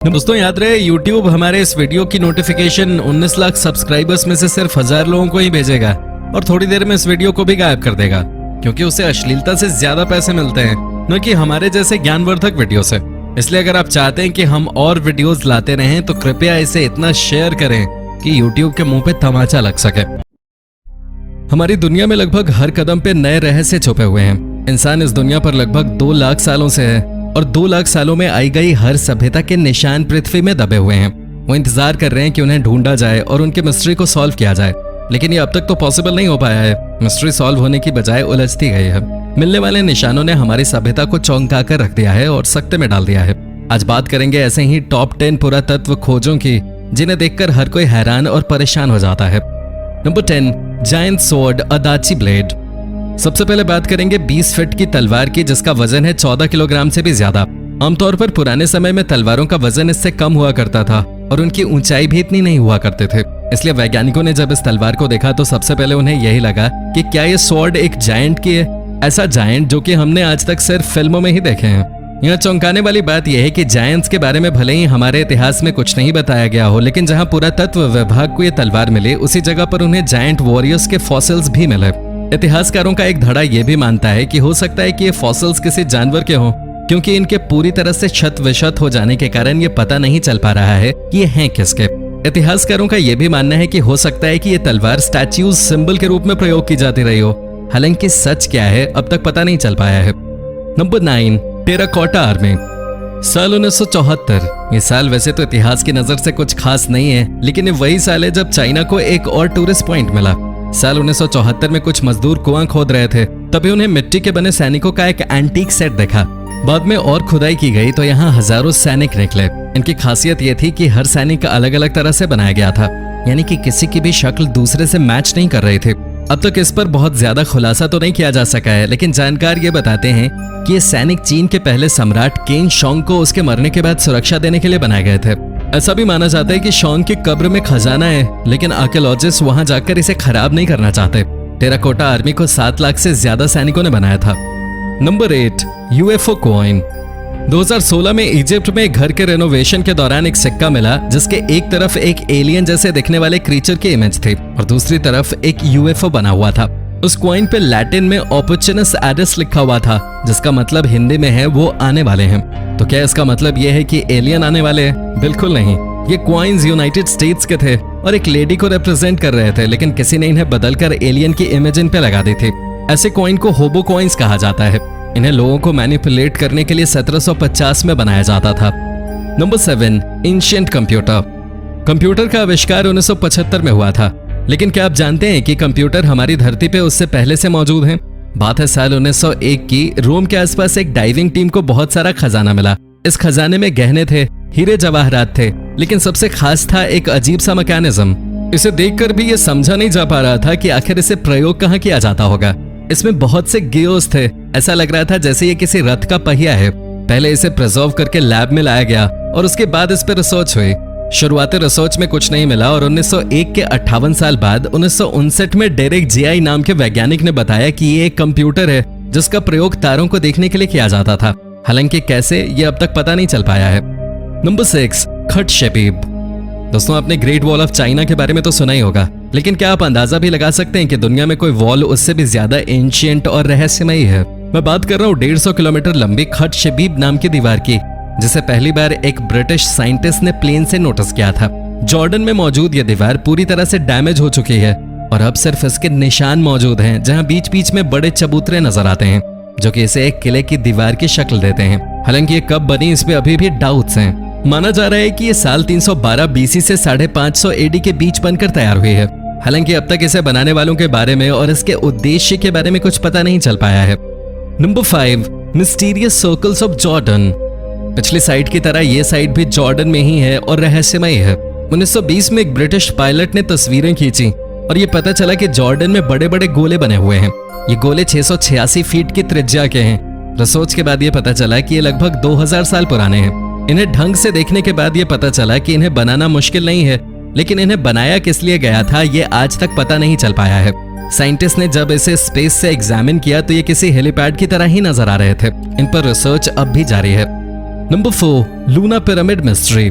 दोस्तों याद रहे, YouTube हमारे इस वीडियो की नोटिफिकेशन 19 लाख सब्सक्राइबर्स में से सिर्फ 1000 लोगों को ही भेजेगा और थोड़ी देर में इस वीडियो को भी गायब कर देगा, क्योंकि उसे अश्लीलता से ज्यादा पैसे मिलते हैं, न कि हमारे जैसे ज्ञानवर्धक वीडियो से। इसलिए अगर आप चाहते हैं कि हम और वीडियोस लाते रहें तो कृपया इसे इतना शेयर करें कि YouTube के मुंह पे तमाचा लग सके। हमारी दुनिया में लगभग हर कदम पे नए रहस्य छुपे हुए हैं। इंसान इस दुनिया पर लगभग 2 लाख सालों से है और 2 लाख सालों में आई गई हर सभ्यता के निशान पृथ्वी में दबे हुए हैं। वो इंतजार कर रहे हैं कि उन्हें ढूंढा जाए और उनके मिस्ट्री को सॉल्व किया जाए, लेकिन ये अब तक तो पॉसिबल नहीं हो पाया है। मिस्ट्री सॉल्व होने की बजाय उलझती गई है। मिलने वाले निशानों ने हमारी सभ्यता को चौंका कर रख दिया है और सकते में डाल दिया है। आज बात करेंगे ऐसे ही टॉप 10 पुरातत्व खोजों की, जिन्हें देखकर हर कोई हैरान और परेशान हो जाता है। Number 10, giant sword Adachi blade. सबसे पहले बात करेंगे 20 फीट की तलवार की, जिसका वजन है 14 किलोग्राम से भी ज्यादा। आमतौर पर पुराने समय में तलवारों का वजन इससे कम हुआ करता था और उनकी ऊंचाई भी इतनी नहीं हुआ करते थे। इसलिए वैज्ञानिकों ने जब इस तलवार को देखा तो सबसे पहले उन्हें यही लगा कि क्या ये स्वॉर्ड एक जायंट की है, ऐसा जायंट जो कि हमने आज तक सिर्फ फिल्मों में ही देखे हैं। यहाँ चौंकाने वाली बात यह है कि जायंट्स के बारे में भले ही हमारे इतिहास में कुछ नहीं बताया गया हो, लेकिन जहाँ पुरातत्व विभाग को ये तलवार मिली, उसी जगह पर उन्हें जायंट वॉरियर्स के फॉसिल्स भी मिले। इतिहासकारों का एक धड़ा यह भी मानता है कि हो सकता है कि ये फॉसिल्स किसी जानवर के हों, क्योंकि इनके पूरी तरह से क्षत विक्षत हो जाने के कारण ये पता नहीं चल पा रहा है कि ये हैं किसके। इतिहासकारों का यह भी मानना है कि हो सकता है कि ये तलवार स्टैच्यूज सिंबल के रूप में प्रयोग की जाती रही हो। हालांकि सच क्या है अब तक पता नहीं चल पाया है। Number 9, terracotta army. साल 1974। ये साल वैसे तो इतिहास की नजर से कुछ खास नहीं है, लेकिन ये वही साल है जब चाइना को एक और टूरिस्ट पॉइंट मिला। साल 1974 में कुछ मजदूर कुआं खोद रहे थे, तभी उन्हें मिट्टी के बने सैनिकों का एक एंटीक सेट देखा। बाद में और खुदाई की गई तो यहाँ हजारों सैनिक निकले। इनकी खासियत ये थी कि हर सैनिक अलग अलग तरह से बनाया गया था, यानी कि किसी की भी शक्ल दूसरे से मैच नहीं कर रही थी। अब तक इस पर बहुत ज्यादा खुलासा तो नहीं किया जा सका है, लेकिन जानकार ये बताते हैं कि ये सैनिक चीन के पहले सम्राट केन शोंग को उसके मरने के बाद सुरक्षा देने के लिए बनाए गए थे। ऐसा भी माना जाता है कि शोंग की कब्र में खजाना है, लेकिन आर्कियोलॉजिस्ट वहां जाकर इसे खराब नहीं करना चाहते। टेराकोटा आर्मी को 7 लाख से ज्यादा सैनिकों ने बनाया था। Number 8, UFO coin. 2016 में इजिप्ट में घर के रेनोवेशन के दौरान एक सिक्का मिला, जिसके एक तरफ एक एलियन जैसे दिखने वाले क्रीचर की इमेज थी और दूसरी तरफ एक यूएफओ बना हुआ था। उस कॉइन पे लैटिन में ऑपर्चुनिस एडिस लिखा हुआ था, जिसका मतलब हिंदी में है वो आने वाले हैं। तो क्या इसका मतलब ये है कि एलियन आने वाले हैं? बिल्कुल नहीं। ये कॉइन्स यूनाइटेड स्टेट्स के थे और एक लेडी को रिप्रेजेंट कर रहे थे, लेकिन किसी ने इन्हें बदलकर एलियन की इमेज इन पे लगा दी थी। ऐसे कॉइन को होबो कॉइन्स कहा जाता है। इन्हें लोगों को मैनिपुलेट करने के लिए 1750 में बनाया जाता था। Number 7, ancient computer. कंप्यूटर का आविष्कार 1975 में हुआ था, लेकिन क्या आप जानते हैं कि कंप्यूटर हमारी धरती पे उससे पहले से मौजूद हैं? बात है साल 1901 की। रोम के आसपास एक डाइविंग टीम को बहुत सारा खजाना मिला। इस खजाने में गहने थे, हीरे जवाहरात थे, लेकिन सबसे खास था एक अजीब सा मैकेनिज्म। इसे देखकर भी ये समझा नहीं जा पा रहा था कि आखिर इसे प्रयोग कहाँ किया जाता होगा। इसमें बहुत से गियोस थे। ऐसा लग रहा था जैसे ये किसी रथ का पहिया है। पहले इसे प्रिजर्व करके लैब में लाया गया और उसके बाद इस पर रिसर्च हुई। शुरुआती रिसर्च में कुछ नहीं मिला और 1901 के 58 साल बाद 1959 में डेरेक जीआई नाम के वैज्ञानिक ने बताया कि ये एक कंप्यूटर है जिसका प्रयोग तारों को देखने के लिए किया जाता था। हालांकि कैसे, ये अब तक पता नहीं चल पाया है। नंबर 6, खट शेपीब। दोस्तों, आपने ग्रेट वॉल ऑफ चाइना के बारे में तो सुना ही होगा, लेकिन क्या आप अंदाजा भी लगा सकते हैं कि दुनिया में कोई वॉल उससे भी ज्यादा एंशिएंट और रहस्यमयी है? मैं बात कर रहा हूँ 150 किलोमीटर लंबी खट शेपीब नाम की दीवार की, जिसे पहली बार एक ब्रिटिश साइंटिस्ट ने प्लेन से नोटिस किया था। जॉर्डन में मौजूद यह दीवार पूरी तरह से डैमेज हो चुकी है और अब सिर्फ इसके निशान मौजूद हैं, जहां बीच बीच में बड़े चबूतरे नजर आते हैं, जो कि इसे एक किले की दीवार की शक्ल देते हैं। हालांकि ये कब बनी, इस पे अभी भी डाउट्स हैं। माना जा रहा है कि ये साल 312 बीसी से 550 एडी के बीच बनकर तैयार हुई है। हालांकि अब तक इसे बनाने वालों के बारे में और इसके उद्देश्य के बारे में कुछ पता नहीं चल पाया है। Number 5, mysterious circles of Jordan. पिछली साइट की तरह ये साइट भी जॉर्डन में ही है और रहस्यमयी है। 1920 में एक ब्रिटिश पायलट ने तस्वीरें खींची और ये पता चला कि जॉर्डन में बड़े बड़े गोले बने हुए हैं। ये गोले 686 फीट की त्रिज्या के हैं। रिसर्च के बाद ये पता चला कि ये लगभग 2000 साल पुराने हैं। इन्हें ढंग से देखने के बाद ये पता चला कि इन्हें बनाना मुश्किल नहीं है, लेकिन इन्हें बनाया किस लिए गया था ये आज तक पता नहीं चल पाया है। साइंटिस्ट ने जब इसे स्पेस से एग्जामिन किया तो ये किसी हेलीपैड की तरह ही नजर आ रहे थे। इन पर रिसर्च अब भी जारी है। Number 4, Luna pyramid mystery.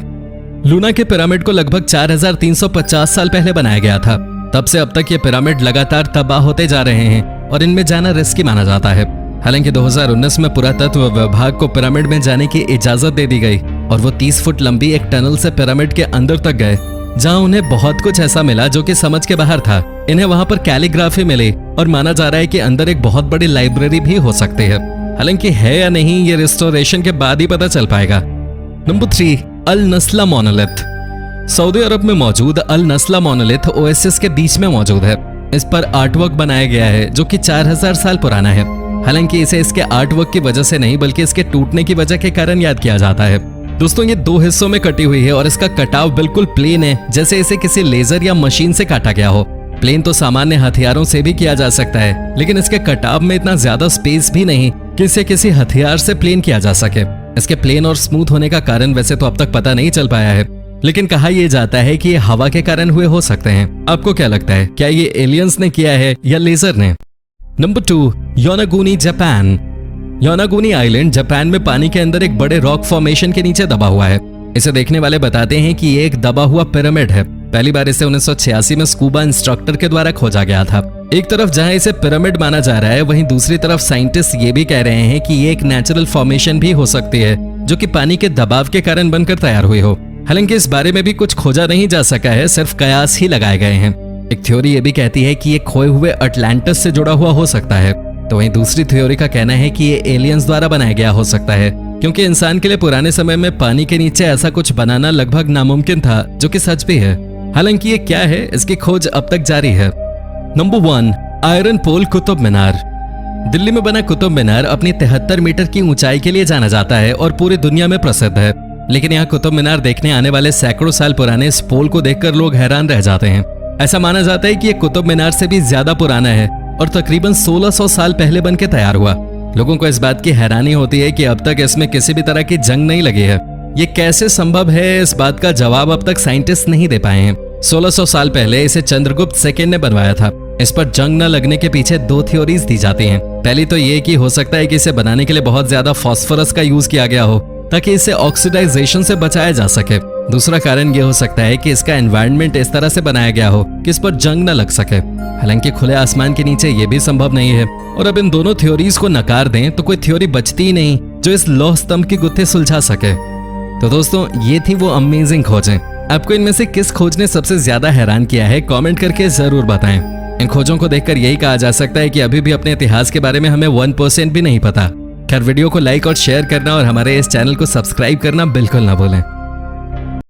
Luna के पिरामिड को लगभग 4350 साल पहले बनाया गया था। तब से अब तक ये पिरामिड लगातार तबाह होते जा रहे हैं और इनमें जाना रिस्की माना जाता है। हालांकि 2019 में पुरातत्व विभाग को पिरामिड में जाने की इजाजत दे दी गई और वो 30 फुट लंबी एक टनल से पिरामिड के अंदर तक गए, जहां उन्हें बहुत कुछ ऐसा मिला जो कि समझ के बाहर था। इन्हें वहां पर कैलीग्राफी मिली और माना जा रहा है कि अंदर एक बहुत बड़ी लाइब्रेरी भी हो सकती है। हालांकि है या नहीं ये रिस्टोरेशन के बाद ही पता चल पाएगा। नंबर 3, अल नस्ला मोनोलिथ। सऊदी अरब में मौजूद अल नस्ला मोनोलिथ ओएसिस के बीच में मौजूद है। इस पर आर्टवर्क बनाया गया है जो कि 4000 साल पुराना है। हालांकि इसे इसके आर्टवर्क की वजह से नहीं बल्कि इसके टूटने की वजह के कारण याद किया जाता है। दोस्तों ये 2 हिस्सों में कटी हुई है और इसका कटाव बिल्कुल प्लेन है, जैसे इसे किसी लेजर या मशीन से काटा गया हो। प्लेन तो सामान्य हथियारों से भी किया जा सकता है, लेकिन इसके कटाव में इतना ज्यादा स्पेस भी नहीं कि इसे किसी हथियार से प्लेन किया जा सके। इसके प्लेन और स्मूथ होने का कारण वैसे तो अब तक पता नहीं चल पाया है, लेकिन कहा यह जाता है कि ये हवा के कारण हुए हो सकते हैं। आपको क्या लगता है, क्या ये एलियंस ने किया है या लेजर ने? Number 2, Yonaguni Japan. Yonaguni island Japan में पानी के अंदर एक बड़े रॉक फॉर्मेशन के नीचे दबा हुआ है। इसे देखने वाले बताते हैं कि ये एक दबा हुआ पिरामिड है। पहली बार इसे 1986 में स्कूबा इंस्ट्रक्टर के द्वारा खोजा गया था। एक तरफ जहां इसे पिरामिड माना जा रहा है, वहीं दूसरी तरफ साइंटिस्ट ये भी कह रहे हैं कि ये एक नेचुरल फॉर्मेशन भी हो सकती है जो कि पानी के दबाव के कारण बनकर तैयार हुई हो। हालांकि इस बारे में भी कुछ खोजा नहीं जा सका है, सिर्फ कयास ही लगाए गए हैं। एक थ्योरी ये भी कहती है कि ये खोए हुए अटलांटिस से जुड़ा हुआ हो सकता है, तो वहीं दूसरी थ्योरी का कहना है कि ये एलियंस द्वारा बनाया गया हो सकता है, क्योंकि इंसान के लिए पुराने समय में पानी के नीचे ऐसा कुछ बनाना लगभग नामुमकिन था, जो कि सच भी है। हालांकि ये क्या है, इसकी खोज अब तक जारी है। नंबर 1, आयरन पोल कुतुब मीनार। दिल्ली में बना कुतुब मीनार अपनी 73 मीटर की ऊंचाई के लिए जाना जाता है और पूरी दुनिया में प्रसिद्ध है। लेकिन यहाँ कुतुब मीनार देखने आने वाले सैकड़ों साल पुराने इस पोल को देखकर लोग हैरान रह जाते हैं। ऐसा माना जाता है कि ये कुतुब मीनार से भी ज्यादा पुराना है और तकरीबन 1600 साल पहले बन के तैयार हुआ। लोगों को इस बात की हैरानी होती है कि अब तक इसमें किसी भी तरह की जंग नहीं लगी है। ये कैसे संभव है, इस बात का जवाब अब तक साइंटिस्ट नहीं दे पाए हैं। 1600 साल पहले इसे चंद्रगुप्त सेकेंड ने बनवाया था। इस पर जंग न लगने के पीछे 2 थ्योरीज दी जाती हैं। पहली तो ये कि हो सकता है कि इसे बनाने के लिए बहुत ज्यादा फास्फोरस का यूज किया गया हो ताकि इसे ऑक्सीडाइजेशन से बचाया जा सके। दूसरा कारण ये हो सकता है कि इसका एनवायरनमेंट इस तरह से बनाया गया हो कि इस पर जंग न लग सके। हालांकि खुले आसमान के नीचे ये भी संभव नहीं है, और अब इन दोनों थ्योरीज को नकार दें तो कोई थ्योरी बचती ही नहीं जो इस लौह स्तंभ की गुत्थी सुलझा सके। तो दोस्तों ये थी वो अमेजिंग खोजें। आपको इनमें से किस खोज ने सबसे ज्यादा हैरान किया है, कमेंट करके जरूर बताएं। इन खोजों को देखकर यही कहा जा सकता है कि अभी भी अपने इतिहास के बारे में हमें 1% भी नहीं पता। खैर वीडियो को लाइक और शेयर करना और हमारे इस चैनल को सब्सक्राइब करना बिल्कुल ना भूलें।